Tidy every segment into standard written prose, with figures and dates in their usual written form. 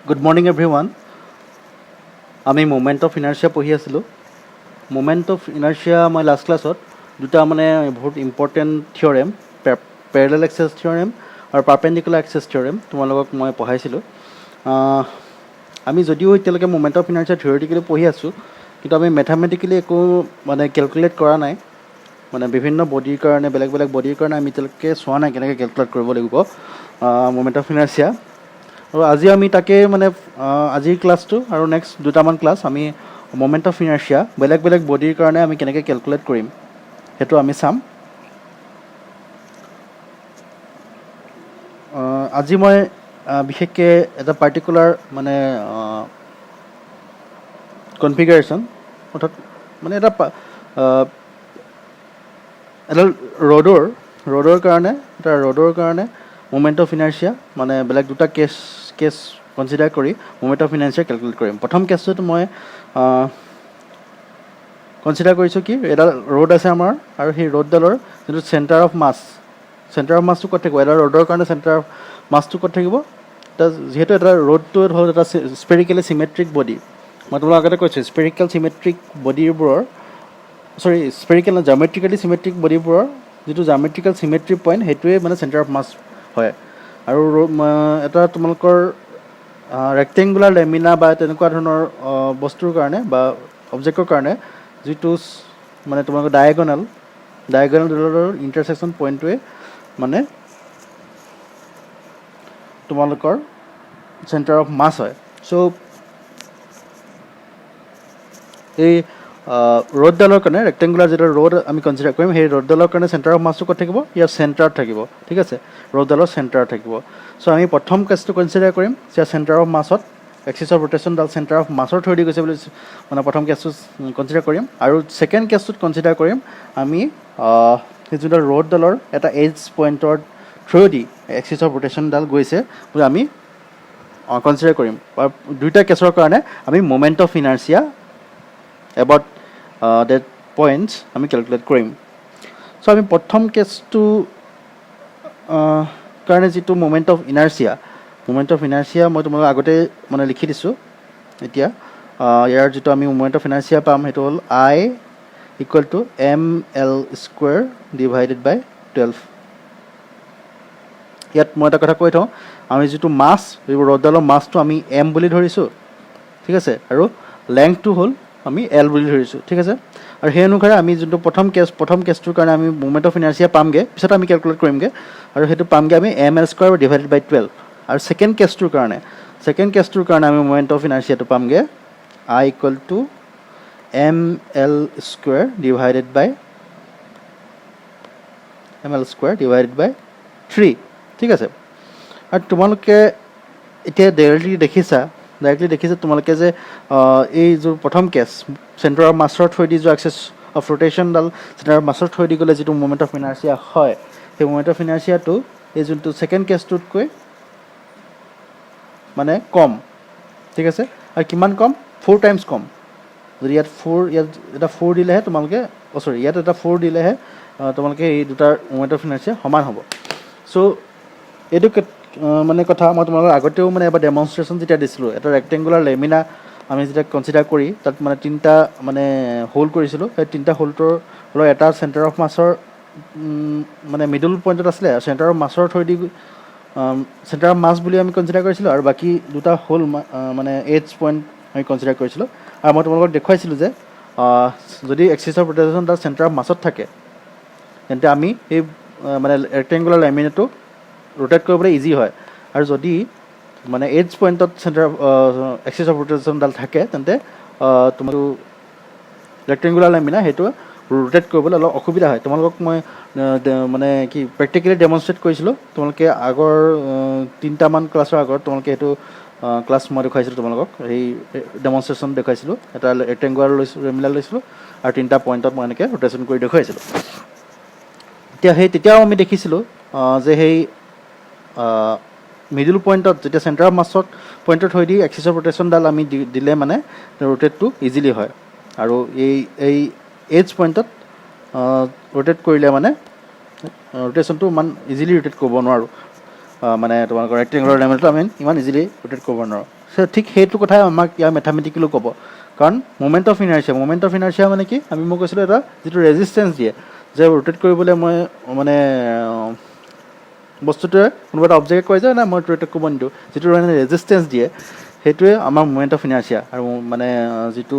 Good morning, everyone. আমি moment of inertia পঢ়ি আছিলোঁ। মোমেণ্ট অফ ইনাৰ্চিয়া মই লাষ্ট ক্লাছত দুটা মানে বহুত important theorem, parallel axis theorem আৰু পাৰ্পেণ্ডিকুলাৰ এক্সেছ থিয়ৰেম তোমালোকক মই পঢ়াইছিলোঁ। আমি যদিও এতিয়ালৈকে মোমেণ্ট অফ ইনাৰ্চিয়া থিয়ৰিটিকেলি পঢ়ি আছোঁ, কিন্তু আমি মেথামেটিকেলি একো মানে কেলকুলেট কৰা নাই। মানে বিভিন্ন বডিৰ কাৰণে বেলেগ বেলেগ বডিৰ কাৰণে আমি এতিয়ালৈকে চোৱা নাই কেনেকৈ কেলকুলেট কৰিব লাগিব মোমেণ্ট অফ ইনাৰ্চিয়া। আৰু আজি আমি তাকে মানে আজিৰ ক্লাছটো আৰু নেক্সট দুটামান ক্লাছ আমি মোমেণ্ট অফ ইনাৰ্চিয়া বেলেগ বেলেগ বডিৰ কাৰণে আমি কেনেকৈ কেলকুলেট কৰিম সেইটো আমি চাম। আজি মই বিশেষকৈ এটা পাৰ্টিকুলাৰ মানে কনফিগাৰেশ্যন অৰ্থাৎ মানে এটা ৰ'ডৰ কাৰণে মোমেণ্ট অফ ইনাৰ্চিয়া মানে বেলেগ দুটা কেছ কনচিডাৰ কৰি মোমেণ্ট অফ ইনাৰ্চিয়া কেলকুলেট কৰিম। প্ৰথম কেছটোত মই কনচিডাৰ কৰিছোঁ কি এডাল ৰ'ড আছে আমাৰ, আৰু সেই ৰ'ডডালৰ যিটো চেণ্টাৰ অফ মাছটো ক'ত থাকিব? এডাল ৰ'ডৰ কাৰণে চেণ্টাৰ অফ মাছটো ক'ত থাকিব? যিহেতু এটা ৰ'ডটো হ'ল এটা স্পেৰিকেলি চিমেট্ৰিক বডি। মই তোমালোকক আগতে কৈছোঁ জামেট্ৰিকেলি চিমেট্ৰিক বডিবোৰৰ যিটো জামেট্ৰিকেল চিমেট্ৰি পইণ্ট সেইটোৱে মানে চেণ্টাৰ অফ মাছ হয়। আৰু এটা তোমালোকৰ ৰেক্টেংগুলাৰ লেমিনা বা তেনেকুৱা ধৰণৰ বস্তুৰ কাৰণে বা অবজেক্টৰ কাৰণে যিটো মানে তোমালোকৰ ডায়েগনেলৰ ইণ্টাৰছেকশ্যন পইণ্টটোৱে মানে তোমালোকৰ চেণ্টাৰ অফ মাছ হয়। চ' এই ৰ'ডডালৰ কাৰণে ৰেক্টেংগুলাৰ যিটো ৰ'ড আমি কনচিডাৰ কৰিম, সেই ৰ'ডডালৰ কাৰণে চেণ্টাৰ অফ মাছটো ক'ত থাকিব? ইয়াৰ চেণ্টাৰত থাকিব, ঠিক আছে, ৰ'ডডালৰ চেণ্টাৰত থাকিব। চ' আমি প্ৰথম কেছটো কনচিডাৰ কৰিম যে চেণ্টাৰ অফ মাছত এক্সিছ অফ ৰোটেশ্যনডাল চেণ্টাৰ অফ মাছৰ থ্ৰুৱেদি গৈছে বুলি মানে প্ৰথম কেছটো কনচিডাৰ কৰিম। আৰু ছেকেণ্ড কেছটোত কনচিডাৰ কৰিম আমি সেই যোনডাল ৰ'ডডালৰ এটা এজ পইণ্টৰ থ্ৰুৱেদি এক্সিছ অফ ৰোটেশ্যনডাল গৈছে বুলি আমি কনচিডাৰ কৰিম। আৰু দুইটা কেছৰ কাৰণে আমি moment of inertia about that points আমি কেলকুলেট কৰিম। চ' আমি প্ৰথম কেছটো কাৰণে যিটো মোমেণ্ট অফ ইনাৰ্চিয়া মই তোমালোকক আগতে মানে লিখি দিছোঁ। এতিয়া ইয়াৰ যিটো আমি মোমেণ্ট অফ ইনাৰ্চিয়া পাম সেইটো হ'ল I equal to ml square divided by 12। ইয়াত মই এটা কথা কৈ থওঁ, আমি যিটো মাছ যিবোৰ ৰ'ডডালৰ মাছটো আমি m বুলি ধৰিছোঁ, ঠিক আছে, আৰু লেংথটো হ'ল আমি L বুলি ধৰিছোঁ, ঠিক আছে। আৰু সেই অনুসাৰে আমি যোনটো প্ৰথম কেছটোৰ কাৰণে আমি মোমেণ্ট অফ ইনাৰ্চিয়া পামগৈ, পিছত আমি কেলকুলেট কৰিমগৈ, আৰু সেইটো পামগৈ আমি ml স্কুৱাৰ ডিভাইডেড বাই 12। আৰু ছেকেণ্ড কেছটোৰ কাৰণে আমি মোমেণ্ট অফ ইনাৰ্চিয়াটো পামগৈ I equal to ml square divided by 3, ঠিক আছে। আৰু তোমালোকে এতিয়া ডাইৰেক্টলি দেখিছা তোমালোকে যে এই যোৰ প্ৰথম কেছ চেণ্টাৰ অফ মাছৰ থ্ৰুৱেদি যোৱা এক্সিছ অফ ৰোটেশ্যনডাল চেণ্টাৰ অফ মাছৰ থ্ৰুৱেদি গ'লে যিটো মোমেণ্ট অফ ইনাৰ্চিয়া হয়, সেই মোমেণ্ট অফ ইনাৰ্চিয়াটো এই যোনটো ছেকেণ্ড কেছটোতকৈ মানে কম, ঠিক আছে। আৰু কিমান কম? 4 টাইমছ কম। যদি ইয়াত এটা 4 দিলেহে ইয়াত এটা 4 দিলেহে তোমালোকে এই দুটাৰ মোমেণ্ট অফ ইনাৰ্চিয়া সমান হ'ব। চ' এইটো মানে কথা মই তোমালোকৰ আগতেও মানে এবাৰ ডেমনষ্ট্ৰেশ্যন যেতিয়া দিছিলোঁ, এটা ৰেক্টেংগুলাৰ লেমিনা আমি যেতিয়া কনচিডাৰ কৰি তাত মানে 3টা মানে হোল কৰিছিলোঁ। সেই 3টা হোলটোৰ এটা চেণ্টাৰ অফ মাছৰ মানে মিডল পইণ্টত আছিলে, আৰু চেণ্টাৰ অফ মাছৰ থ্ৰুৱেদি চেণ্টাৰ অফ মাছ বুলি আমি কনচিডাৰ কৰিছিলোঁ, আৰু বাকী দুটা হোল মানে এজ পইণ্ট আমি কনচিডাৰ কৰিছিলোঁ। আৰু মই তোমালোকক দেখুৱাইছিলোঁ যে যদি এক্সিছ অফ ৰোটেশ্যন তাৰ চেণ্টাৰ অফ মাছত থাকে, তেন্তে আমি এই মানে ৰেক্টেংগুলাৰ লেমিনাটো ৰোটেট কৰিবলৈ ইজি হয়। আৰু যদি মানে এজ পইণ্টত চেণ্টাৰ এক্সিছ অফ ৰোটেশ্যনডাল থাকে, তেন্তে তোমালোক ৰেক্টেংগুলাৰ লেমিনা সেইটো ৰোটেট কৰিবলৈ অলপ অসুবিধা হয়। তোমালোকক মই মানে কি প্ৰেক্টিকেলি ডেমনষ্ট্ৰেট কৰিছিলোঁ। তোমালোকে আগৰ 3টামান ক্লাছৰ আগত তোমালোকে সেইটো ক্লাছ মই দেখুৱাইছিলোঁ, তোমালোকক সেই ডেমনষ্ট্ৰেশ্যন দেখুৱাইছিলোঁ। এটা ৰেক্টেংগুলাৰ লেমিনা লৈছিলোঁ আৰু 3টা পইণ্টত মই এনেকৈ ৰোটেশ্যন কৰি দেখুৱাইছিলোঁ। তেতিয়াও আমি দেখিছিলোঁ যে সেই মিডল পইণ্টত যেতিয়া চেণ্টাৰ অফ মাছৰ পইণ্টৰ থ্ৰুৱেদি এক্সিছ অফ ৰোটেশ্যনডাল আমি দিলে মানে ৰোটেটটো ইজিলি হয়। আৰু এই এজ পইণ্টত ৰোটেট কৰিলে মানে ৰোটেশ্যনটো ইমান ইজিলি ৰোটেট কৰিব নোৱাৰোঁ। মানে তোমালোকৰ ৰেক্টেংগুলাৰ লেমিনাটো আমি ইমান ইজিলি ৰোটেট কৰিব নোৱাৰোঁ। ঠিক সেইটো কথাই আমাক ইয়াৰ মেথামেটিকেলো ক'ব কাৰণ মোমেণ্ট অফ ইনাৰ্চিয়া মানে কি মই কৈছিলোঁ এটা যিটো ৰেজিষ্টেঞ্চ দিয়ে যে ৰোটেট কৰিবলৈ মই মানে বস্তুটোৱে কোনোবা এটা অবজেক্টে কয় যে নাই মই ৰোটেট কৰিব নিদিওঁ যিটো মানে ৰেজিষ্টেঞ্চ দিয়ে সেইটোৱে আমাৰ মোমেণ্ট অফ ইনাৰ্চিয়া আৰু মানে যিটো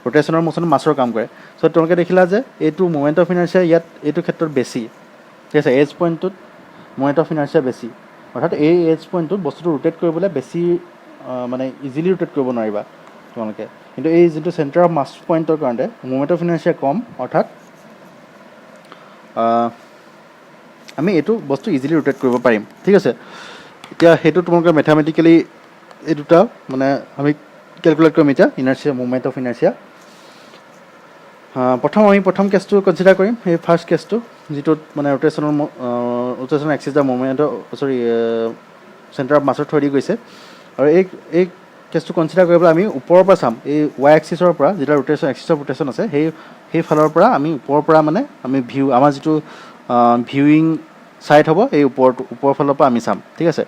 ৰোটেশ্যনৰ মোচনত মাছৰ কাম কৰে চ' তোমালোকে দেখিলা যে এইটো মোমেণ্ট অফ ইনাৰ্চিয়া ইয়াত এইটো ক্ষেত্ৰত বেছি ঠিক আছে এজ পইণ্টটোত মোমেণ্ট অফ ইনাৰ্চিয়া বেছি অৰ্থাৎ এই এজ পইণ্টটোত বস্তুটো ৰোটেট কৰিবলৈ বেছি মানে ইজিলি ৰোটেট কৰিব নোৱাৰিবা তোমালোকে কিন্তু এই যিটো চেণ্টাৰ অফ মাছ পইণ্টৰ কাৰণে মোমেণ্ট অফ ইনাৰ্চিয়া কম অৰ্থাৎ আমি এইটো বস্তু ইজিলি ৰোটেট কৰিব পাৰিম ঠিক আছে এতিয়া সেইটো তোমালোকে মেথামেটিকেলি এই দুটা মানে আমি কেলকুলেট কৰিম এতিয়া ইনাৰ্চিয়া মোমেণ্ট অফ ইনাৰ্চিয়া প্ৰথম কেছটো কনচিডাৰ কৰিম এই ফাৰ্ষ্ট কেছটো যিটোত মানে ৰোটেশ্যন এক্সিছ দ্য মোমেণ্টৰ চেণ্টাৰ অফ মাছৰ থৈ দি গৈছে আৰু এই কেছটো কনচিডাৰ কৰিবলৈ আমি ওপৰৰ পৰা চাম এই ৱাই এক্সিছৰ পৰা যিটো এক্সিছৰ ৰোটেশ্যন আছে সেই ফালৰ পৰা আমি ওপৰৰ পৰা মানে আমি আমাৰ যিটো ভিউইং ছাইড হ'ব এই ওপৰৰ ফালৰ পৰা আমি চাম ঠিক আছে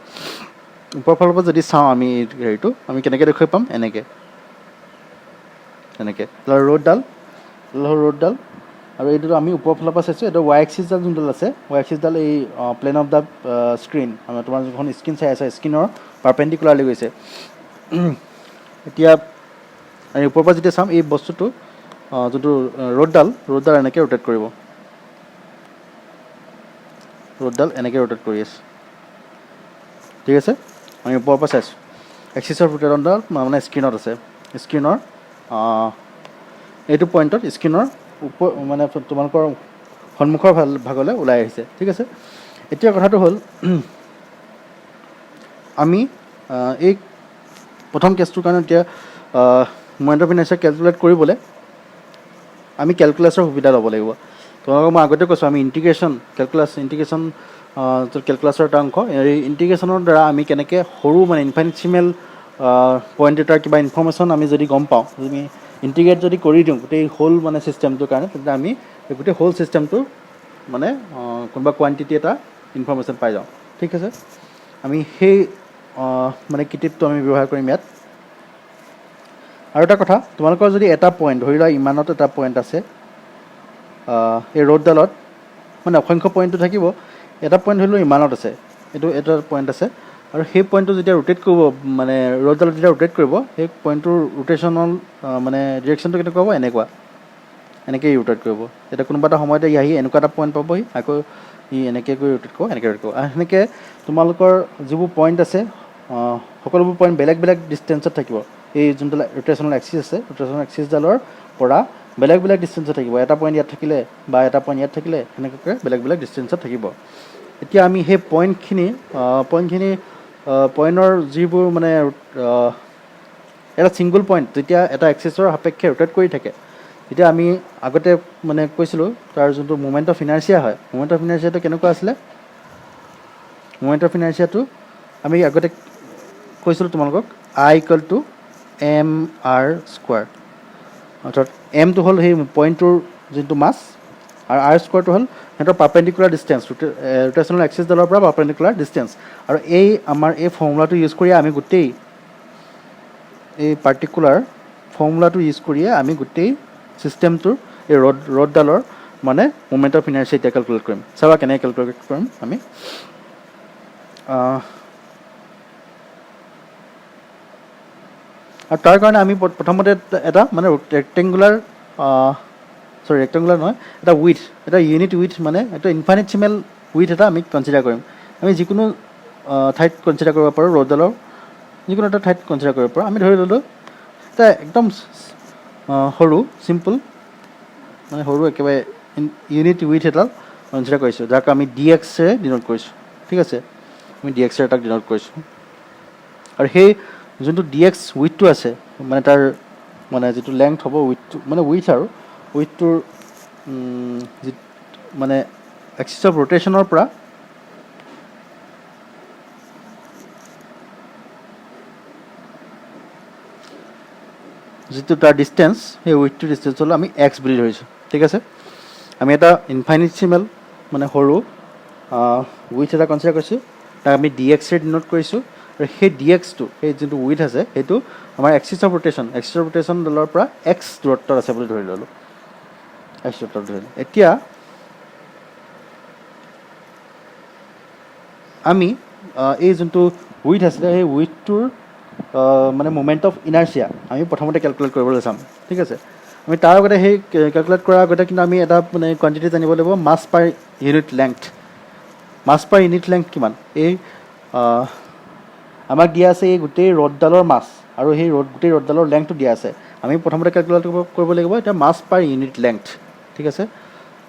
ওপৰৰ ফালৰ পৰা যদি চাওঁ আমি হেৰিটো আমি কেনেকৈ দেখুৱাই পাম এনেকৈ ৰ'দডাল আৰু এইটো আমি ওপৰৰ ফালৰ পৰা চাইছোঁ এইটো ৱাই এক্সিছডাল যোনডাল আছে ৱাই এক্সিছডাল এই প্লেন অফ দ্য স্ক্ৰীণ তোমাৰ যোনখন স্ক্ৰীণ চাই আছে স্ক্ৰীণৰ পাৰপেণ্ডিকুলাৰলি গৈছে এতিয়া আমি ওপৰৰ পৰা যেতিয়া চাম এই বস্তুটো যোনটো ৰ'দডাল এনেকৈ ৰোটেট কৰিব এনেকৈ ৰোটেট কৰি আছে ঠিক আছে আমি ওপৰৰ পৰা চাইছোঁ এক্সিছৰ ৰোটেটনডাল মানে স্ক্ৰীণত আছে স্ক্ৰীণৰ এইটো পইণ্টত স্ক্ৰীণৰ মানে তোমালোকৰ সন্মুখৰ ভাগলৈ ওলাই আহিছে ঠিক আছে এতিয়া কথাটো হ'ল আমি এই প্ৰথম কেছটোৰ কাৰণে এতিয়া মোমেণ্ট অফ ইনাৰ্চিয়া কেলকুলেট কৰিবলৈ আমি কেলকুলাছৰ সুবিধা ল'ব লাগিব তোমালোকক মই আগতে কৈছোঁ আমি ইণ্টিগ্ৰেশ্যন কেলকুলাছৰ এটা অংশ এই ইণ্টিগ্ৰেশ্যনৰ দ্বাৰা আমি কেনেকৈ সৰু মানে ইনফাইনিটচিমেল পইণ্ট এটাৰ কিবা ইনফৰ্মেশ্যন আমি যদি গম পাওঁ আমি ইণ্টিগ্ৰেট যদি কৰি দিওঁ গোটেই হোল মানে ছিষ্টেমটোৰ কাৰণে তেতিয়া আমি গোটেই হোল ছিষ্টেমটো মানে কোনোবা কোৱাণ্টিটি এটা ইনফৰ্মেশ্যন পাই যাওঁ ঠিক আছে আমি সেই মানে কিটিপটো আমি ব্যৱহাৰ কৰিম ইয়াত আৰু এটা কথা তোমালোকৰ যদি এটা পইণ্ট ধৰি লোৱা ইমানত এটা পইণ্ট আছে এই ৰ'দডালত মানে অসংখ্য পইণ্টটো থাকিব এটা পইণ্ট ধৰি লোৱা ইমানত আছে এইটো এটা পইণ্ট আছে আৰু সেই পইণ্টটো যেতিয়া ৰোটেট কৰিব মানে ৰ'দডালত যেতিয়া ৰোটেট কৰিব সেই পইণ্টটোৰ ৰোটেশ্যনল মানে ডিৰেকশ্যনটো কেনেকুৱা হ'ব এনেকৈয়ে ৰোটেট কৰিব এতিয়া কোনোবা এটা সময়তে আহি এনেকুৱা এটা পইণ্ট পাবহি আকৌ এনেকৈ গৈ ৰোটেট কৰিব এনেকৈ ৰোটেট কৰিব আৰু সেনেকৈ তোমালোকৰ যিবোৰ পইণ্ট আছে সকলোবোৰ পইণ্ট বেলেগ ডিষ্টেঞ্চত থাকিব এই যোনডাল ৰোটেশ্যনেল এক্সিছ আছে ৰোটেশ্যনেল এক্সিছডালৰ পৰা বেলেগ ডিষ্টেঞ্চত থাকিব এটা পইণ্ট ইয়াত থাকিলে বা এটা পইণ্ট ইয়াত থাকিলে সেনেকুৱাকৈ বেলেগ ডিষ্টেঞ্চত থাকিব এতিয়া আমি সেই পইণ্টৰ যিবোৰ মানে এটা ছিংগুল পইণ্ট যেতিয়া এটা এক্সিছৰ সাপেক্ষে ৰোটেট কৰি থাকে তেতিয়া আমি আগতে মানে কৈছিলোঁ তাৰ যোনটো মোমেণ্ট অফ ইনাৰ্চিয়া হয় মোমেণ্ট অফ ইনাৰ্চিয়াটো কেনেকুৱা আছিলে মোমেণ্ট অফ ইনাৰ্চিয়াটো আমি আগতে কৈছিলোঁ তোমালোকক I=mr² অৰ্থাৎ এমটো হ'ল সেই পইণ্টটোৰ যোনটো মাছ আৰু r² হ'ল সিহঁতৰ পাৰপেণ্ডিকুলাৰ ডিষ্টেঞ্চ ৰোটেশ্যনেল এক্সিছডালৰ পৰা পাৰপেণ্ডিকুলাৰ ডিষ্টেঞ্চ আৰু আমাৰ এই ফৰ্মুলাটো ইউজ কৰি আমি গোটেই এই পাৰ্টিকুলাৰ ফৰ্মুলাটো ইউজ কৰিয়ে আমি গোটেই ছিষ্টেমটোৰ এই ৰ'দডালৰ মানে মোমেণ্ট অফ ইনাৰ্চিয়া এতিয়া কেলকুলেট কৰিম চাবা কেনেকৈ কেলকুলেট কৰিম আমি আৰু তাৰ কাৰণে আমি প্ৰথমতে এটা মানে ৰেক্টেংগুলাৰ নহয় এটা এটা ইউনিট উইথ মানে এটা ইনফাইনিটচিমেল উইথ এটা আমি কনচিডাৰ কৰিম আমি যিকোনো ঠাইত কনচিডাৰ কৰিব পাৰোঁ ৰ'দডালৰ যিকোনো এটা ঠাইত কনচিডাৰ কৰিব পাৰোঁ আমি ধৰি ল'লোঁ এটা একদম সৰু চিম্পল মানে সৰু একেবাৰে ইউনিট উইথ এডাল কনচিডাৰ কৰিছোঁ যাক আমি DXৰে ডিন'ট কৰিছোঁ ঠিক আছে আমি DXৰে এটাক ডিন'ট কৰিছোঁ আৰু সেই যোনটো DX উইথটো আছে মানে তাৰ মানে যিটো লেংথ হ'ব উইথটো মানে উইথটোৰ যি মানে এক্সিছ অফ ৰোটেশ্যনৰ পৰা যিটো তাৰ ডিষ্টেঞ্চ সেই উইথটো ডিষ্টেঞ্চ হ'লে আমি x বুলি ধৰিছোঁ ঠিক আছে আমি এটা ইনফাইনিটচিমেল মানে সৰু উইথ এটা কনচিডাৰ কৰিছোঁ তাক আমি DXৰে ডিন'ট কৰিছোঁ আৰু সেই ডি এক্সটো সেই যোনটো উইথ আছে সেইটো আমাৰ এক্সিছ অফ ৰোটেশ্যনডালৰ পৰা এক্স দূৰত্বত আছে বুলি ধৰি ল'লোঁ, এক্স দূৰত্বত ধৰিলোঁ। এতিয়া আমি এই যোনটো উইথ আছিলে সেই উইথটোৰ মানে মোমেণ্ট অফ ইনাৰ্চিয়া আমি প্ৰথমতে কেলকুলেট কৰিবলৈ চাম, ঠিক আছে। আমি তাৰ আগতে সেই কেলকুলেট কৰাৰ আগতে কিন্তু আমি এটা মানে কোৱান্টিটি জানিব লাগিব, মাছ পাৰ ইউনিট লেংথ। মাছ পাৰ ইউনিট লেংথ কিমান? এই আমাক দিয়া আছে এই গোটেই ৰডডালৰ মাছ আৰু সেই গোটেই ৰডডালৰ লেংথটো দিয়া আছে। আমি প্ৰথমতে কেলকুলেট কৰিব লাগিব এতিয়া মাছ পাৰ ইউনিট লেংথ, ঠিক আছে।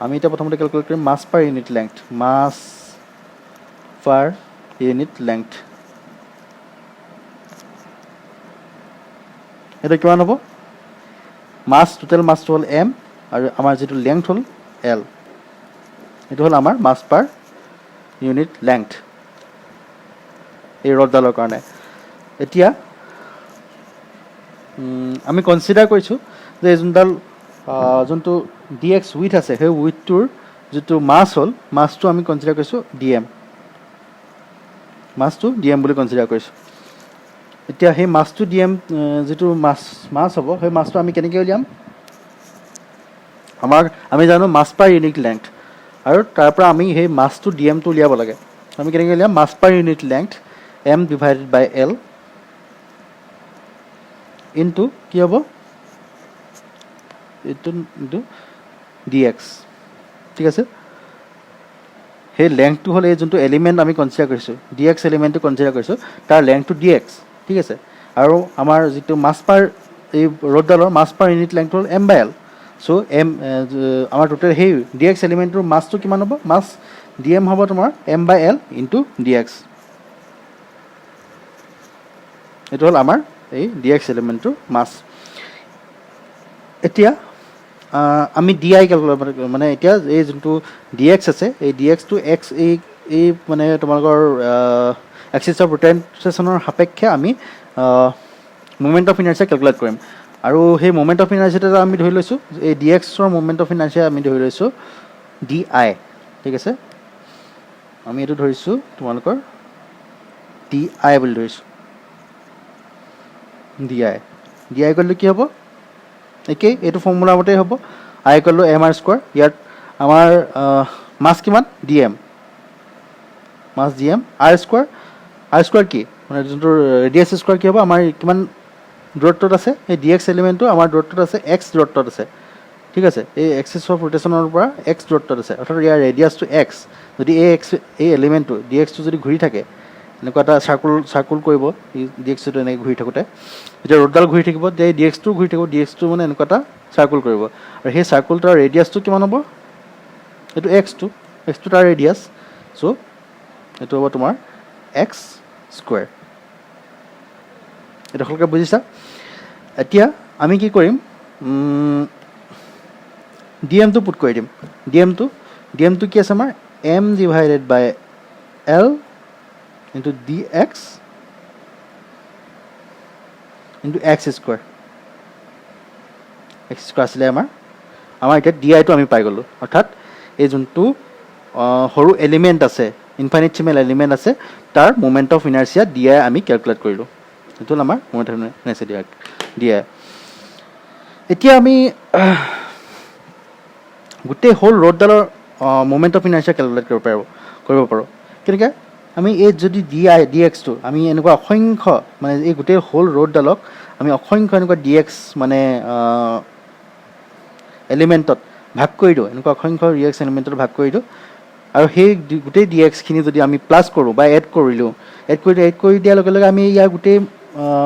আমি এতিয়া প্ৰথমতে কেলকুলেট কৰিম মাছ পাৰ ইউনিট লেংথ, মাছ পাৰ ইউনিট লেংথ। এইটো কিমান হ'ব? মাছ টোটেল মাছটো হ'ল এম আৰু আমাৰ যিটো লেংথ হ'ল এল। এইটো হ'ল আমাৰ মাছ পাৰ ইউনিট লেংথ এই ৰডডালৰ কাৰণে। এতিয়া আমি কনচিডাৰ কৰিছোঁ যে যোনটো ডি এক্স উইথ আছে সেই উইথটোৰ যিটো মাছ হ'ল মাছটো আমি কনচিডাৰ কৰিছোঁ ডি এম, মাছটো ডি এম বুলি কনচিডাৰ কৰিছোঁ। এতিয়া সেই মাছটো ডি এম যিটো মাছ হ'ব সেই মাছটো আমি কেনেকৈ উলিয়াম? আমি জানো মাছ পাৰ ইউনিট লেংথ আৰু তাৰ পৰা আমি সেই মাছটো ডি এমটো উলিয়াব লাগে। আমি কেনেকৈ উলিয়াম? Mass per unit length M divided by L into কি হ'ব? ইনটু ডি এক্স, ঠিক আছে। সেই লেংথটো হ'ল এই যোনটো এলিমেণ্ট আমি কনচিডাৰ কৰিছোঁ, ডি এক্স এলিমেণ্টটো কনচিডাৰ কৰিছোঁ, তাৰ লেংথটো ডি এক্স, ঠিক আছে। আৰু আমাৰ যিটো মাছ পাৰ এই ৰডডালৰ মাছ পাৰ ইউনিট লেংথটো হ'ল এম বাই এল। চ' আমাৰ টোটেল সেই ডি এক্স এলিমেণ্টটোৰ মাছটো কিমান হ'ব? মাছ ডি এম হ'ব তোমাৰ M by L into D X. এইটো হ'ল আমাৰ এই ডি এক্স এলিমেণ্টটোৰ মাছ। এতিয়া আমি ডি আই কেলকুলেট মানে এতিয়া এই যোনটো ডি এক্স আছে এই ডি এক্সটো এক্স এই মানে তোমালোকৰ এক্সিছ অফ ৰোটেশ্যনৰ সাপেক্ষে আমি মুমেণ্ট অফ ইনাৰ্চিয়া কেলকুলেট কৰিম। আৰু সেই মুমেণ্ট অফ ইনাৰ্চিয়াটো আমি ধৰি লৈছোঁ এই ডি এক্সৰ মুমেণ্ট অফ ইনাৰ্চিয়া আমি ধৰি লৈছোঁ ডি আই, ঠিক আছে। আমি এইটো ধৰিছোঁ তোমালোকৰ ডি আই বুলি ধৰিছোঁ, ডি আই কৰিলে কি হ'ব? একেই এইটো ফৰ্মুলাৰ মতেই হ'ব, I equal to M R square. ইয়াত আমাৰ মাছ কিমান? D M, mass D M R square কি মানে যোনটো ৰেডিয়াছ স্কোৱাৰ কি হ'ব? আমাৰ কিমান দূৰত্বত আছে? এই ডি এক্স এলিমেণ্টটো আমাৰ দূৰত্বত আছে এক্স দূৰত্বত আছে, ঠিক আছে। এই এক্সিছ অফ ৰোটেশ্যনৰ পৰা এক্স দূৰত্বত আছে, অৰ্থাৎ ইয়াৰ ৰেডিয়াছটো এক্স। যদি এই এলিমেণ্টটো ডি এক্সটো যদি ঘূৰি থাকে এনেকুৱা এটা চাৰ্কুল কৰিব ডি এক্সটো এনেকৈ ঘূৰি থাকোঁতে, যেতিয়া ৰ'দডাল ঘূৰি থাকিব তেতিয়া ডি এক্সটো ঘূৰি থাকিব, ডি এক্সটো মানে এনেকুৱা এটা চাৰ্কুল কৰিব আৰু সেই চাৰ্কুলটোৰ ৰেডিয়াছটো কিমান হ'ব? এইটো এক্সটো তাৰ ৰেডিয়াছ, চ' এইটো হ'ব তোমাৰ এক্স স্কুৱেৰ। এইটো ভালকৈ বুজিছা? এতিয়া আমি কি কৰিম? ডি এমটো পুট কৰি দিম। ডি এমটো কি আছে আমাৰ? M divided by L into D X into X square. X square আছিলে আমাৰ এতিয়া ডি আইটো আমি পাই গ'লোঁ, অৰ্থাৎ এই যোনটো সৰু এলিমেণ্ট আছে ইনফাইনিটচিমেল এলিমেণ্ট আছে তাৰ moment of inertia D I আমি কেলকুলেট কৰিলোঁ। এইটো হ'ল আমাৰ moment of inertia D I. এতিয়া আমি গোটেই হোল ৰ'ডডালৰ মুমেণ্ট অফ ইনাৰ্চিয়া কেলকুলেট কৰিব পাৰোঁ। কেনেকৈ? আমি এই যদি ডি এক্সটো আমি এনেকুৱা অসংখ্য মানে এই গোটেই হোল ৰ'ডডালক আমি অসংখ্য এনেকুৱা ডি এক্স মানে এলিমেণ্টত ভাগ কৰি দিওঁ, এনেকুৱা অসংখ্য ডি এক্স এলিমেণ্টত ভাগ কৰি দিওঁ আৰু সেই গোটেই ডি এক্সখিনি যদি আমি প্লাছ কৰোঁ বা এড কৰিলোঁ, এড কৰি দিয়াৰ লগে লগে আমি ইয়াৰ গোটেই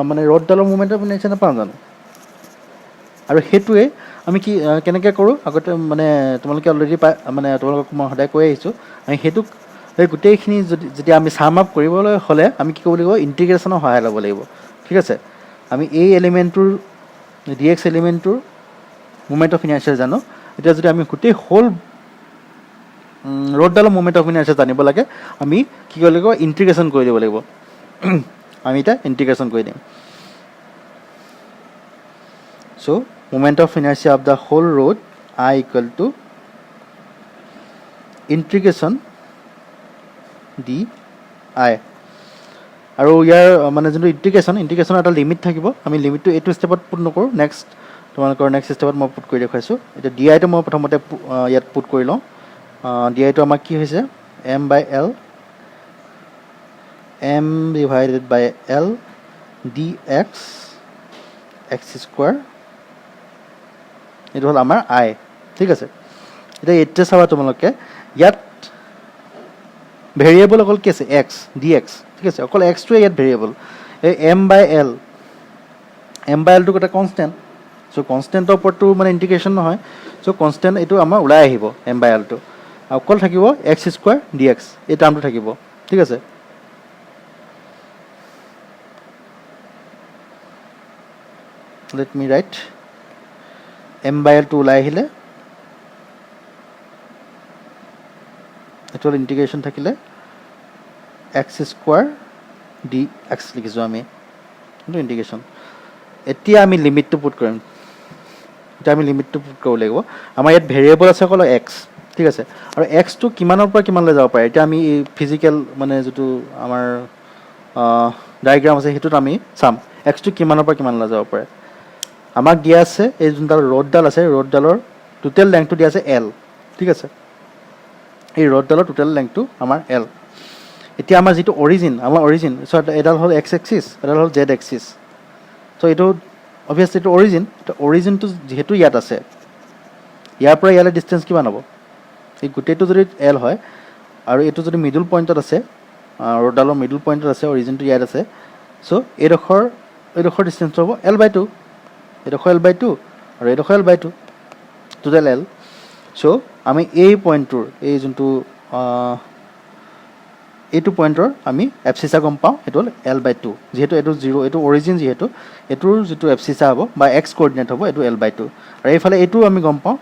মানে ৰ'ডডালৰ মুমেণ্ট অফ ইনাৰ্চিয়া নাপাওঁ জানো? আৰু সেইটোৱে আমি কেনেকৈ কৰোঁ আগতে মানে তোমালোকে অলৰেডি মানে তোমালোকক মই সদায় কৈ আহিছোঁ, আমি সেইটোক সেই গোটেইখিনি যেতিয়া আমি ছাম আপ কৰিবলৈ হ'লে আমি কি কৰিব লাগিব? ইণ্টিগ্ৰেশ্যনৰ সহায় ল'ব লাগিব, ঠিক আছে। আমি এই এলিমেণ্টটোৰ ডি এক্স এলিমেণ্টটোৰ মুমেণ্ট অফ ইনাৰ্চিয়া জানো, এতিয়া যদি আমি গোটেই হোল ৰ'ডডালৰ মুমেণ্ট অফ ইনাৰ্চিয়া জানিব লাগে আমি কি কৰিব লাগিব? ইণ্টিগ্ৰেশ্যন কৰি দিব লাগিব। আমি এতিয়া ইণ্টিগ্ৰেশ্যন কৰি দিম। চ' moment of inertia of the whole road I equal to integration di আৰু ইয়াৰ মানে যোনটো ইণ্টিগ্ৰেশ্যনৰ এটা লিমিট থাকিব আমি লিমিটটো এইটো ষ্টেপত পুট নকৰোঁ নেক্সট তোমালোকৰ নেক্সট ষ্টেপত মই পুট কৰি দেখুৱাইছোঁ এতিয়া ডি আইটো মই প্ৰথমতে ইয়াত পুট কৰি লওঁ ডি আইটো আমাৰ কি হৈছে m/l m ডিভাইডেড বাই l dx x স্কোৱাৰ এইটো হ'ল আমাৰ আই ঠিক আছে এতিয়া এইটোৱে চাবা তোমালোকে ইয়াত ভেৰিয়েবল অকল কি আছে এক্স ডি এক্স ঠিক আছে অকল এক্সটোৱে ইয়াত ভেৰিয়েবল এই m/l টো এটা কনষ্টেণ্ট চ' কনষ্টেণ্টৰ ওপৰতটো মানে ইণ্টিগ্ৰেশ্যন নহয় চ' কনষ্টেণ্ট এইটো আমাৰ ওলাই আহিব m/l টো অকল থাকিব এক্স স্কোৱাৰ ডি এক্স এই টাৰ্মটো থাকিব ঠিক আছে লেট মি ৰাইট m/l টো ওলাই আহিলে এইটো হ'ল ইণ্টিগ্ৰেশ্যন থাকিলে এক্স স্কোৱাৰ ডি এক্স লিখিছোঁ আমি এইটো ইণ্টিগ্ৰেশ্যন এতিয়া আমি লিমিটটো পুট কৰিম এতিয়া আমি লিমিটটো পুট কৰিব লাগিব আমাৰ ইয়াত ভেৰিয়েবল আছে অকল এক্স ঠিক আছে আৰু এক্সটো কিমানৰ পৰা কিমানলৈ যাব পাৰে এতিয়া আমি এই ফিজিকেল মানে যিটো আমাৰ ডায়েগ্ৰাম আছে সেইটোত আমি চাম এক্সটো কিমানৰ পৰা কিমানলৈ যাব পাৰে আমাক দিয়া আছে এই যোনডাল ৰ'ডডাল আছে ৰ'ডডালৰ টোটেল লেংথটো দিয়া আছে এল ঠিক আছে এই ৰ'ডডালৰ টোটেল লেংথটো আমাৰ এল এতিয়া আমাৰ যিটো অৰিজিন চ' এডাল হ'ল এক্স এক্সিছ এডাল হ'ল জেড এক্সিছ চ' এইটো অভিয়াছলি এইটো অৰিজিনটো যিহেতু ইয়াত আছে ইয়াৰ পৰা ইয়ালৈ ডিষ্টেঞ্চ কিমান হ'ব এই গোটেইটো যদি এল হয় আৰু এইটো যদি মিডল পইণ্টত আছে ৰ'ডডালৰ মিডল পইণ্টত আছে অৰিজিনটো ইয়াত আছে চ' এইডোখৰ ডিষ্টেঞ্চটো হ'ব l/2 এইডোখৰ l/2 আৰু এইডোখৰ l/2 টোটেল এল চ' আমি এই পইণ্টটোৰ এই যোনটো এইটো পইণ্টৰ আমি এফচিচা গম পাওঁ সেইটো হ'ল l/2 যিহেতু এইটো 0 এইটো অৰিজিন যিহেতু এইটোৰ যিটো এফচিচা হ'ব বা এক্স কৰ্ডিনেট হ'ব এইটো l/2 আৰু এইফালে এইটো আমি গম পাওঁ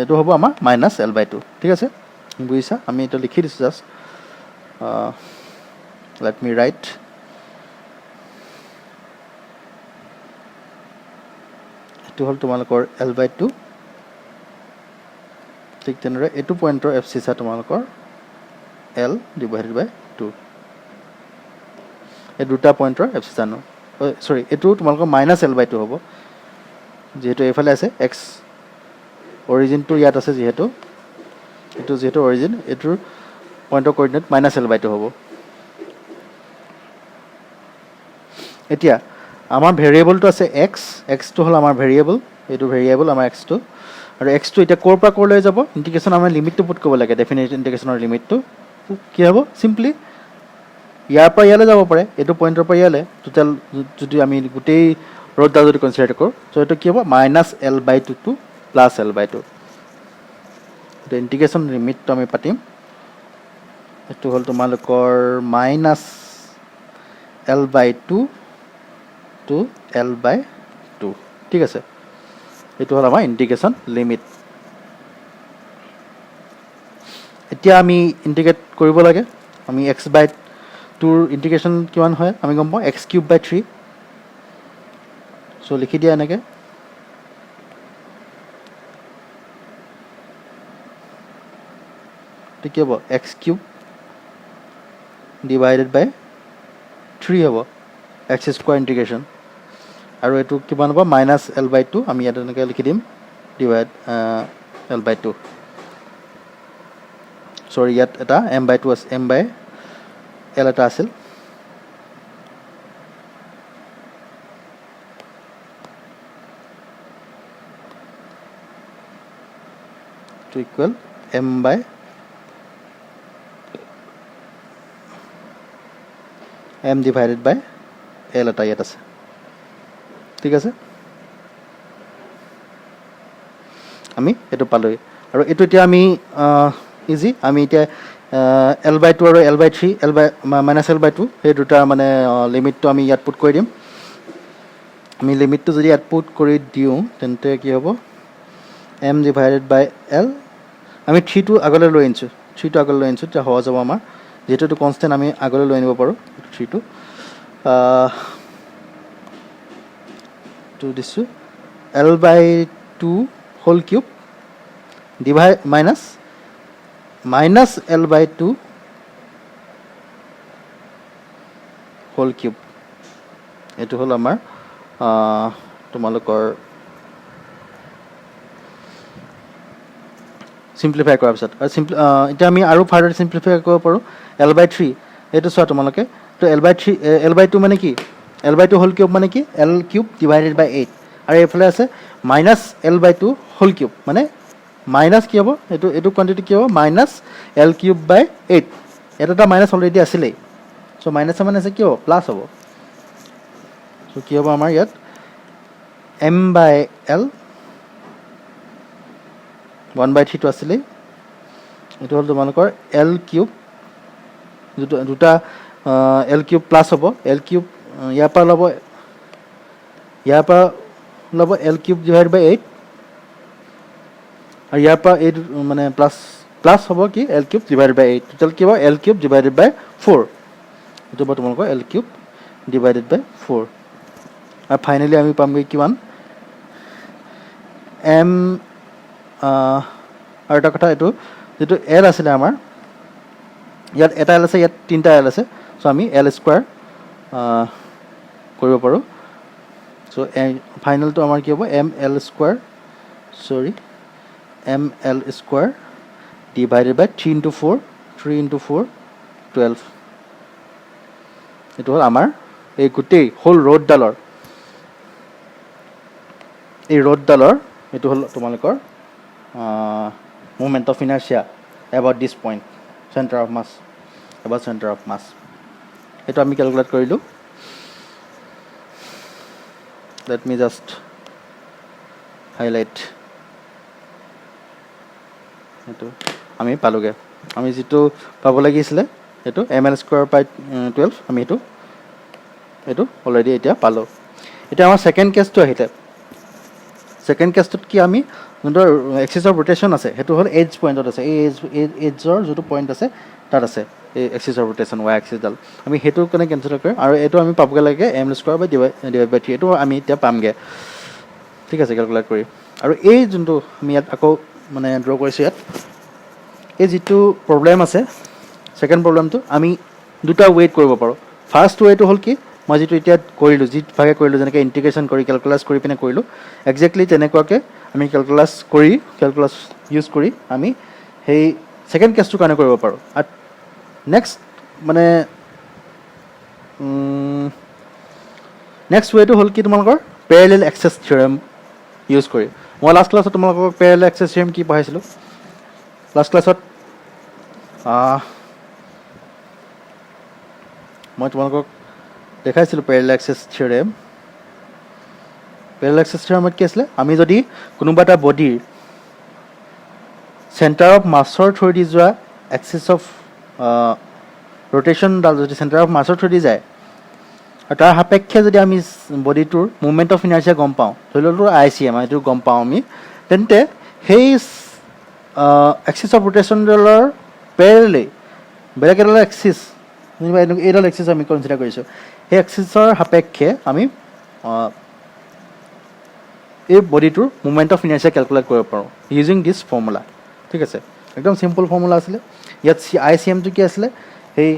এইটো হ'ব আমাৰ -l/2 ঠিক আছে বুজিছা আমি এইটো লিখি দিছোঁ জাষ্ট লেট মি ৰাইট এইটো হ'ল তোমালোকৰ l/2 ঠিক তেনেদৰে এইটো পইণ্টৰ এফচিচা তোমালোকৰ l ডিভাইডেড বাই 2 এই দুটা পইণ্টৰ এফচিচা চৰি এইটো তোমালোকৰ -l/2 হ'ব যিহেতু এইফালে আছে এক্স অৰিজিনটো ইয়াত আছে যিহেতু এইটো যিহেতু অৰিজিন এইটোৰ পইণ্টৰ কৰ্ডিনেট -l/2 হ'ব এতিয়া আমাৰ ভেৰিয়েবলটো আছে এক্সটো হ'ল আমাৰ ভেৰিয়েবল এইটো ভেৰিয়েবল আমাৰ এক্সটো আৰু এক্সটো এতিয়া ক'ৰ পৰা ক'ৰলৈ যাব ইণ্টিগ্ৰেশ্যন আমাৰ লিমিটটো পুট কৰিব লাগে ডেফিনেট ইণ্টিগ্ৰেশ্যনৰ লিমিটটো কি হ'ব চিম্পলি ইয়াৰ পৰা ইয়ালৈ যাব পাৰে এইটো পইণ্টৰ পৰা ইয়ালৈ টোটেল যদি আমি গোটেই ৰ'ডডাল যদি কনচিডাৰ কৰোঁ চ' এইটো কি হ'ব -l/2 টু +l/2 এতিয়া ইণ্টিগ্ৰেশ্যন লিমিটটো আমি পাতিম এইটো হ'ল তোমালোকৰ -l/2 টু l/2 ঠিক আছে এইটো হ'ল আমাৰ ইণ্টিগ্ৰেশ্যন লিমিট এতিয়া আমি ইণ্টিগ্ৰেট কৰিব লাগে আমি x/2ৰ ইণ্টিগ্ৰেশ্যন কিমান হয় আমি গম পাওঁ x³/3 চ' লিখি দিয়া এনেকৈ কি হ'ব x³ ডিভাইডেড বাই 3 হ'ব এক্স স্কোৱাৰ ইণ্টিগ্ৰেশ্যন আৰু এইটো কিমান হ'ব -l/2 আমি ইয়াত এনেকৈ লিখি দিম ডিভাইড l/2 চৰি ইয়াত এটা m/2 আছে m/l এটা আছিল টু ইকুৱেল m ডিভাইডেড বাই l এটা ইয়াত আছে ঠিক আছে আমি এইটো পালোঁহি আৰু এইটো এতিয়া আমি ইজি আমি এতিয়া l/2 আৰু l/3 -l/2 সেই দুটা মানে লিমিটটো আমি ইয়াত পুট কৰি দিম আমি লিমিটটো যদি ইয়াত পুট কৰি দিওঁ তেন্তে কি হ'ব m ডিভাইডেড বাই l আমি 3টো আগলৈ লৈ আনিছোঁ তেতিয়া সহজ হ'ব আমাৰ যিহেতু এইটো কনষ্টেণ্ট আমি আগলৈ লৈ আনিব পাৰোঁ 3টো টো দিছোঁ l/2 whole cube divide -l/2 whole whole cube এইটো হ'ল আমাৰ তোমালোকৰ সিম্পলিফাই কৰাৰ পিছত আৰু এতিয়া আমি আৰু ফাৰ্ডাৰ সিম্পলিফাই কৰিব পাৰোঁ L/3 এইটো চোৱা তোমালোকে তো L/2 মানে কি L/2 হোল কিউব মানে কি L কিউব ডিভাইডেড বাই 8 আৰু এইফালে আছে মাইনাছ L/2 হোল কিউব মানে মাইনাছ কি হ'ব এইটো কোৱান্টিটি কি হ'ব মাইনাছ L কিউব বাই 8 এটা মাইনাছ অলৰেডি আছিলেই চ' মাইনাছ মানে আছে কি হ'ব প্লাছ হ'ব চ' কি হ'ব আমাৰ ইয়াত m/l 1/3 টো আছিলেই এইটো হ'ল তোমালোকৰ L কিউব দুটা L কিউব প্লাছ হ'ব L কিউব ইয়াৰ পৰা ল'ব L কিউব ডিভাইড বাই 8 আৰু ইয়াৰ পৰা 8 মানে প্লাছ হ'ব কি L কিউব ডিভাইড বাই 8 টোটেল কি হ'ব L কিউব ডিভাইডেড বাই 4 এইটো হ'ব তোমালোকৰ L কিউব ডিভাইডেড বাই 4 আৰু ফাইনেলি আমি পামগৈ কিমান m আৰু এটা কথা এইটো যেটো L আছিলে আমাৰ ইয়াত এটা L আছে ইয়াত তিনটা L আছে সো আমি L স্কয়াৰ কৰিব পাৰো সো ফাইনাল তো আমাৰ কি হ'ব ml square ml square divided by 3 into 4 12 এইটো হ'ল আমাৰ এই গুটেই হোল ৰডডালৰ এইটো হ'ল তোমালোকৰ moment of inertia about this point center of mass এইটো আমি ক্যালকুলেট কৰিলো let me just highlight এইটো আমি পালোগে আমি যেটো পাব লাগিছিল এইটো ml স্কয়াৰ বাই 12 আমি এইটো অলৰেডি এতিয়া পালো এতিয়া আমাৰ সেকেন্ড কেছটো আহিলে সেকেন্ড কেছটোত কি আমি যোনটো এক্সিস অফ ৰোটেশন আছে হেতু হল এজ পয়েন্টত আছে এই এজৰ যেটো পয়েন্ট আছে তাত আছে এই axis of rotation y axis ডাল আমি হেতু কোনে কনসিডাৰ কৰিম আৰু এটো আমি পাবগে লাগে ml স্কয়াৰ বাই ডিভাইড বাই 3 এটো আমি এতিয়া পামগে ঠিক আছে ক্যালকুলেট কৰি আৰু এই যোনটো আমি ইয়াত আকৌ মানে ড্ৰ কৰিছো ইয়াত এই যেটো প্ৰবলেম আছে সেকেন্ড প্ৰবলেমটো আমি দুটা ওয়েট কৰিব পাৰো ফাৰ্স্ট ওয়েটো হল কি মই যেটো এতিয়া কৰিলো যি ভাগে কৰিলো যেনেকৈ ইন্টিগ্ৰেশন কৰি ক্যালকুলাস কৰি পিনে কৰিলো এক্স্যাক্টলি তেনেকুৱাকে আমি ক্যালকুলাস ইউজ কৰি আমি হেই সেকেন্ড কেছটো কাৰণে কৰিব পাৰো আৰু নেক্সট মানে নেক্সট ওয়েটো হল কি তোমালোকৰ প্যাৰালেল এক্সেস থিওৰেম ইউজ কৰি মই লাষ্ট ক্লাছত তোমালোকক প্যাৰালেল এক্সেস থিওৰেম কি পঢ়াইছিলো লাষ্ট ক্লাছত মই তোমালোকক দেখাইছিলো প্যাৰালেল এক্সেস থিওৰেম কি আছিল আমি যদি কোনোবা এটা বডিৰ সেন্টাৰ অফ মাছৰ থ্ৰুদি যোৱা এক্সিস অফ ৰোটেশন ডাল যদি সেন্টাৰ অফ মাছৰ থ্ৰুদি যায় আৰু তাৰ সাপেক্ষে যদি আমি বডিটোৰ মুভমেন্ট অফ ইনাৰ্চিয়া গম পাওঁ ধৰিলটো আইসিএম এইটো গম পাওঁ আমি তেন্তে সেই এক্সিস অফ ৰোটেশন ডালৰ প্যাৰালেলি বেলেগ এটা এক্সিস এইডাল এক্সিস আমি কনসিডাৰ কৰিছো সেই এক্সিসৰ সাপেক্ষে আমি এই বডিটোৰ মুভমেন্ট অফ ইনাৰ্চিয়া ক্যালকুলেট কৰিব পাৰো ইউজিং দিস ফৰ্মুলা ঠিক আছে একদম সিম্পল ফৰ্মুলা আছিল ইয়াত আইসিএম টো কি আছিল এই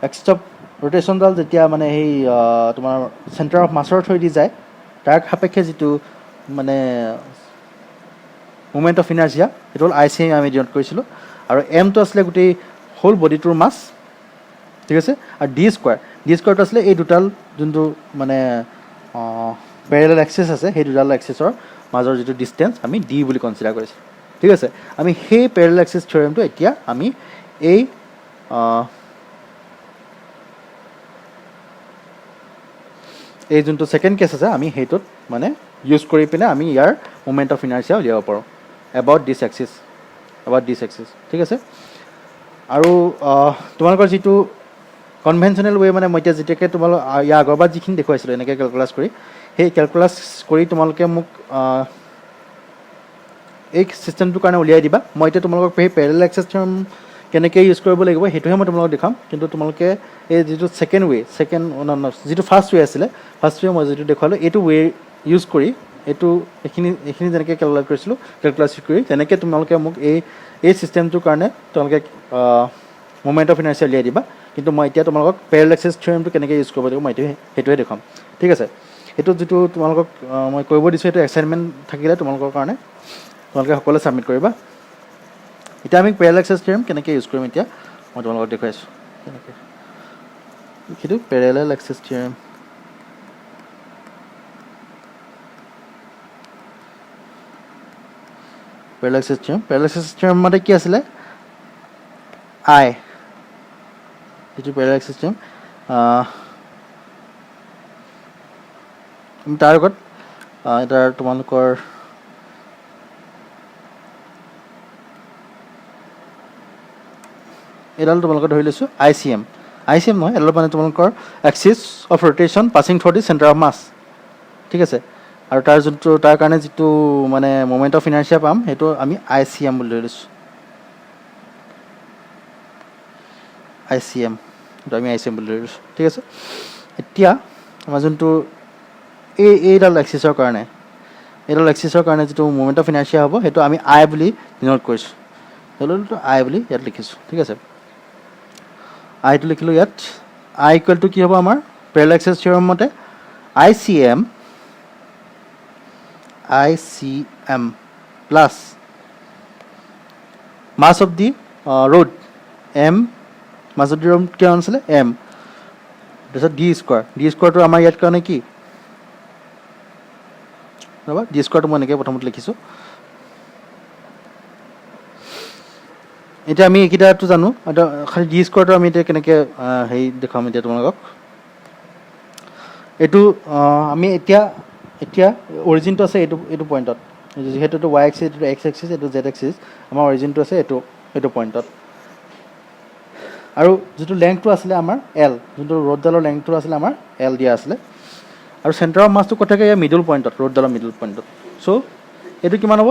এক্সিস অফ ৰোটেশন ডাল যেতিয়া মানে এই তোমাৰ সেন্টাৰ অফ মাছৰ থ্ৰুদি যায় তাৰ সাপেক্ষে যেটো মানে মুভমেন্ট অফ ইনাৰ্চিয়া এটো হল আইসিএম আমি ডিনোট কৰিছিলো আৰু এম টো আছিল গুটেই হোল বডিটোৰ মাছ ঠিক আছে আৰু ডি স্কয়াৰ টো আছিল এই দুটাল যোনটো মানে প্যাৰালেল এক্সিস আছে সেই দুটাল এক্সিসৰ মাজৰ যেটো ডিসটেন্স আমি ডি বুলি কনসিডাৰ কৰিছো ঠিক আছে আমি সেই প্যাৰালেল এক্সিস থিওৰেমটো এতিয়া আমি এই যোনটো সেকেন্ড কেছ আছে আমি হেইটোত মানে ইউজ কৰি পিনে আমি ইয়াৰ মোমেন্ট অফ ইনাৰ্চিয়া উলিয়াব পাৰো about this axis ঠিক আছে আৰু তোমালোকৰ যেটো কনভেনশনাল ওয়ে মানে মই যেটাকে তোমালোক ইয়া আগৰবাৰ যিখিনি দেখুৱাইছিল এনেকৈ ক্যালকুলাস কৰি সেই ক্যালকুলাস কৰি তোমালোকে মোক এই সিস্টেমটোৰ কাৰণে উলিয়াই দিবা মই এতিয়া তোমালোকক এই প্যাৰালেল এক্সেস থিওৰেম কেনেকৈ ইউজ কৰিব লাগিব হেতুহে মই তোমালোকক দেখাম কিন্তু তোমালোকে এই যেটো সেকেন্ড ওয়ে যেটো ফাৰ্স্ট ওয়ে আছিল ফাৰ্স্ট ওয়ে মই যেটো দেখালো এটো ওয়ে ইউজ কৰি এটো এখিনি যেনেকৈ ক্যালকুলেট কৰিছিলো ক্যালকুলাস কৰি তেনেকৈ তোমালোকে মোক এই সিস্টেমটোৰ কাৰণে তোমালোকে মোমেন্ট অফ ইনাৰ্চিয়া উলিয়াই দিবা কিন্তু মই এতিয়া তোমালোকক পেৰেলেল এক্সেছ থিয়ৰেমটো কেনেকৈ ইউজ কৰিব লাগিব মই সেইটোৱে দেখুৱাম ঠিক আছে এইটো যিটো তোমালোকক মই কৰিব দিছোঁ এইটো এছাইনমেণ্ট থাকিলে তোমালোকৰ কাৰণে তোমালোকে সকলোৱে ছাবমিট কৰিবা এতিয়া আমি পেৰেলেল এক্সেছ থিয়ৰেম কেনেকৈ ইউজ কৰিম এতিয়া মই তোমালোকক দেখুৱাইছোঁ কেনেকৈ সেইটো parallel axis theorem parallel axis theorem মতে কি আছিলে আই যিটো পেৰেলেল এক্সেছ থিয়ৰেম তাৰ আগত এটাৰ তোমালোকৰ এডাল তোমালোকে ধৰি লৈছোঁ আই চি এম নহয় এডাল মানে তোমালোকৰ axis of rotation passing through the centre of mass ঠিক আছে আৰু তাৰ কাৰণে যিটো মানে মমেণ্ট অফ ইনাৰ্চিয়া পাম সেইটো আমি আই চি এম বুলি ধৰি লৈছোঁ আই চি এম সেইটো আমি আই চি এম বুলি ধৰি লৈছোঁ ঠিক আছে এতিয়া আমাৰ যোনটো এইডাল এক্সিছৰ কাৰণে যিটো মমেণ্ট অফ ইনাৰ্চিয়া হ'ব সেইটো আমি আই বুলি ডিন'ট কৰিছোঁ সেইটো আই বুলি ইয়াত লিখিছোঁ ঠিক আছে আইটো লিখিলোঁ ইয়াত আই ইকুৱেল টু কি হ'ব আমাৰ পেৰেলেল এক্সেছ থিয়ৰেম মতে I C M plus mass of the rod M mass of the rod কিমান আছিলে এম তাৰপিছত ডি স্কোৱাৰটো আমাৰ ইয়াত কাৰণে কি ৰ'বা ডি স্কোৱাৰটো মই এনেকৈ প্ৰথমতে লিখিছোঁ এতিয়া আমি এইকেইটাটো জানো খালি ডি স্কোৱাৰটো আমি এতিয়া কেনেকৈ হেৰি দেখুৱাম এতিয়া তোমালোকক এইটো আমি এতিয়া অৰিজিনটো আছে এইটো পইণ্টত যিহেতু এইটো ৱাই এক্সিছ এইটো এক্স এক্সিছ এইটো জেড এক্সিছ আমাৰ অৰিজিনটো আছে এইটো পইণ্টত আৰু যিটো লেংথটো আছিলে আমাৰ এল যোনটো ৰ'ডডালৰ লেংথটো আছিলে আমাৰ এল দিয়া আছিলে আৰু চেণ্টাৰ অফ মাছটো কথাকে ইয়াৰ মিডল পইণ্টত ৰ'ডডালৰ মিডল পইণ্টত চ' এইটো কিমান হ'ব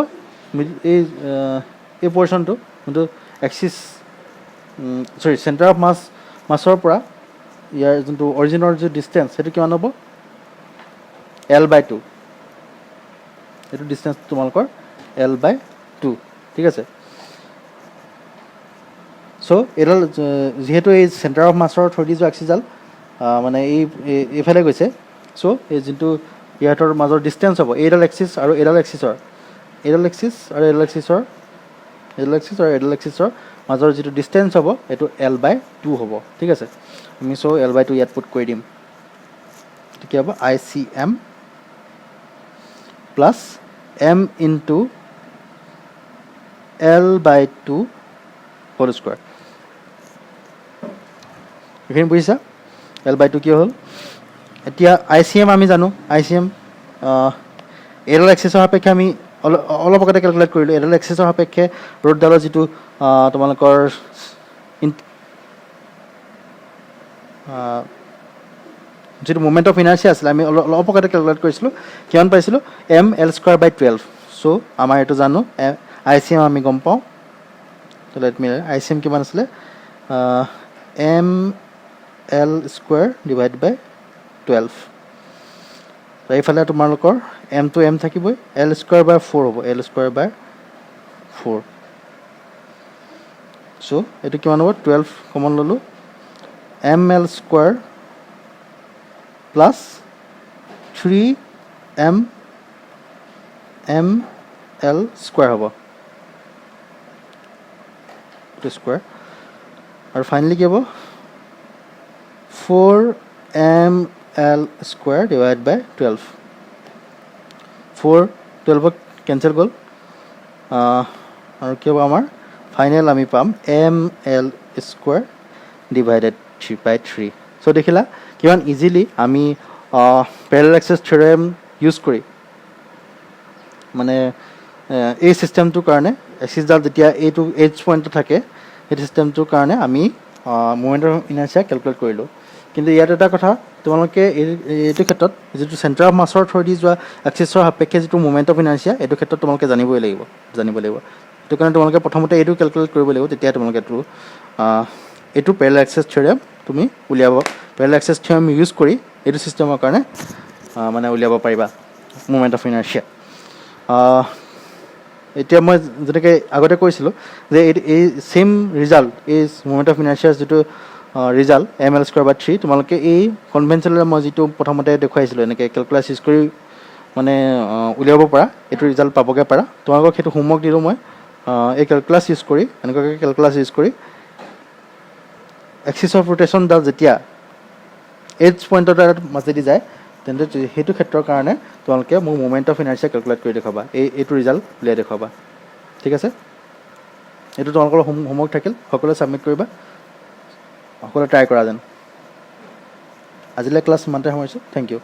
এই পৰ্চনটো যোনটো এক্সিছ চেণ্টাৰ অফ মাছৰ পৰা ইয়াৰ যোনটো অৰিজিনৰ যিটো ডিষ্টেঞ্চ সেইটো কিমান হ'ব L/2 এইটো ডিষ্টেঞ্চ তোমালোকৰ L/2 ঠিক আছে চ' এইডাল যিহেতু এই চেণ্টাৰ অফ মাছৰ থ্ৰুদি যোৱা এক্সিছডাল মানে এইফালে গৈছে চ' এই যোনটো ইহঁতৰ মাজৰ ডিষ্টেঞ্চ হ'ব এইডাল এক্সিছ আৰু এইডাল এক্সিছৰ মাজৰ যিটো ডিষ্টেঞ্চ হ'ব এইটো L/2 হ'ব ঠিক আছে আমি চ' L/2 ইয়াত পুট কৰি দিম কি হ'ব I C M plus M into L/2 whole square এইখিনি বুজিছা L/2 কি হ'ল এতিয়া আই চি এম আমি জানো আই চি এম এইডাল এক্সিছৰ সাপেক্ষে আমি অলপ আগতে কেলকুলেট কৰিলোঁ এইডাল এক্সিছৰ সাপেক্ষে ৰ'ডডালৰ যিটো তোমালোকৰ যিটো মুভমেণ্ট অফ ইনাৰ্চিয়া আছিলে আমি অলপ আগতে কেলকুলেট কৰিছিলোঁ কিমান পাইছিলোঁ ML²/12 চ' আমাৰ এইটো জানো আই চি এম আমি গম পাওঁ আই চি এম কিমান আছিলে ML²/12 এইফালে তোমালোকৰ এমটো এম থাকিবই L²/4 হ'ব L²/4 চ' এইটো কিমান হ'ব 12 কমন ল'লোঁ ML² প্লাছ 3ML² হ'ব এইটো স্কুৱাৰ আৰু ফাইনেলি কি হ'ব 4ML²/12 4 12ক কেঞ্চেল গ'ল আৰু কি হ'ব আমাৰ ফাইনেল আমি পাম ML²/3 চ' দেখিলা কিমান ইজিলি আমি পেৰেলেল এক্সেছ থিয়ৰেম ইউজ কৰি মানে এই চিষ্টেমটোৰ কাৰণে এক্সিছডাল যেতিয়া এইটো এইচ পইণ্টত থাকে সেইটো চিষ্টেমটোৰ কাৰণে আমি মুভমেণ্ট অফ ইনাৰ্চিয়া কেলকুলেট কৰিলোঁ কিন্তু ইয়াত এটা কথা তোমালোকে এইটো ক্ষেত্ৰত যিটো চেণ্টাৰ অফ মাছৰ থ্ৰুদি যোৱা এক্সিছৰ সাপেক্ষে যিটো মুভমেণ্ট অফ ইনাৰ্চিয়া এইটো ক্ষেত্ৰত তোমালোকে জানিব লাগিব সেইটো কাৰণে তোমালোকে প্ৰথমতে এইটো কেলকুলেট কৰিব লাগিব তেতিয়া তোমালোকে এইটো পেৰেলেল এক্সেছ থিয়ৰেম তুমি উলিয়াব পেৰেলেল এক্সেছ থিয়ৰেম ইউজ কৰি এইটো চিষ্টেমৰ কাৰণে মানে উলিয়াব পাৰিবা মুভমেণ্ট অফ ইনাৰ্চিয়া এতিয়া মই যেনেকৈ আগতে কৈছিলোঁ যে এই ছেইম ৰিজাল্ট এই মুভমেণ্ট অফ ইনাৰ্চিয়াৰ যিটো ৰিজাল্ট ml²/3 তোমালোকে এই কনভেনশ্যনেল মই যিটো প্ৰথমতে দেখুৱাইছিলোঁ এনেকৈ কেলকুলাছ ইউজ কৰি মানে উলিয়াব পৰা এইটো ৰিজাল্ট পাবগৈ পাৰা তোমালোকক সেইটো হোমৱৰ্ক দিলোঁ মই এই কেলকুলাছ ইউজ কৰি এনেকুৱাকৈ কেলকুলাছ ইউজ কৰি এক্সিছ অফ ৰোটেশ্যনডাল যেতিয়া এইচ পইণ্টৰ মাজেদি যায় তেন্তে সেইটো ক্ষেত্ৰৰ কাৰণে তোমালোকে মোৰ মুভমেণ্ট অফ ইনাৰ্চিয়া কেলকুলেট কৰি দেখুৱাবা এইটো ৰিজাল্ট উলিয়াই দেখুৱাবা ঠিক আছে এইটো তোমালোকৰ হোমৱৰ্ক থাকিল সকলোৱে ছাবমিট কৰিবা সকলোৱে ট্ৰাই কৰা যেন আজিলৈ ক্লাছ ইমানতে সামৰিছোঁ থেংক ইউ